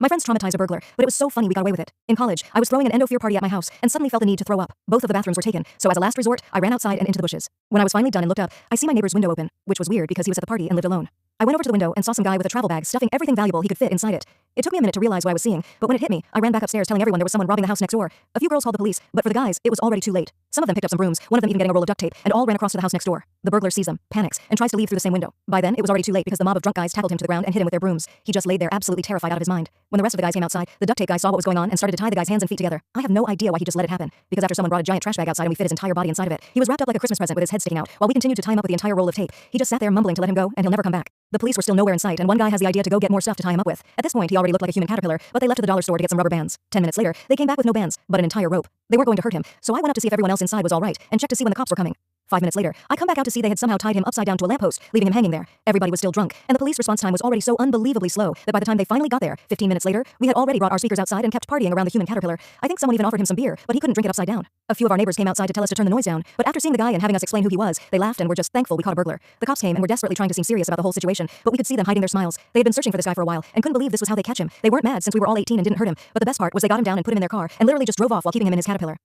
My friends traumatized a burglar, but it was so funny we got away with it. In college, I was throwing an endo-fear party at my house and suddenly felt the need to throw up. Both of the bathrooms were taken, so as a last resort, I ran outside and into the bushes. When I was finally done and looked up, I see my neighbor's window open, which was weird because he was at the party and lived alone. I went over to the window and saw some guy with a travel bag stuffing everything valuable he could fit inside it. It took me a minute to realize what I was seeing, but when it hit me, I ran back upstairs telling everyone there was someone robbing the house next door. A few girls called the police, but for the guys, it was already too late. Some of them picked up some brooms, one of them even getting a roll of duct tape, and all ran across to the house next door. The burglar sees them, panics, and tries to leave through the same window. By then, it was already too late because the mob of drunk guys tackled him to the ground and hit him with their brooms. He just laid there absolutely terrified out of his mind. When the rest of the guys came outside, the duct tape guy saw what was going on and started to tie the guy's hands and feet together. I have no idea why he just let it happen, because after someone brought a giant trash bag outside and we fit his entire body inside of it, he was wrapped up like a Christmas present with his head sticking out, while we continued to tie him up with the entire roll of tape. He just sat there mumbling to let him go, and he'll never come back. The police were still nowhere in sight, and one guy has the idea to go get more stuff to tie him up with. At this point, he already looked like a human caterpillar, but they left to the dollar store to get some rubber bands. 10 minutes later, they came back with no bands, but an entire rope. They weren't going to hurt him, so I went up to see if everyone else inside was all right, and checked to see when the cops were coming. 5 minutes later, I come back out to see they had somehow tied him upside down to a lamppost, leaving him hanging there. Everybody was still drunk, and the police response time was already so unbelievably slow that by the time they finally got there, 15 minutes later, we had already brought our speakers outside and kept partying around the human caterpillar. I think someone even offered him some beer, but he couldn't drink it upside down. A few of our neighbors came outside to tell us to turn the noise down, but after seeing the guy and having us explain who he was, they laughed and were just thankful we caught a burglar. The cops came and were desperately trying to seem serious about the whole situation, but we could see them hiding their smiles. They had been searching for this guy for a while and couldn't believe this was how they catch him. They weren't mad since we were all 18 and didn't hurt him, but the best part was they got him down and put him in their car and literally just drove off while keeping him in his caterpillar.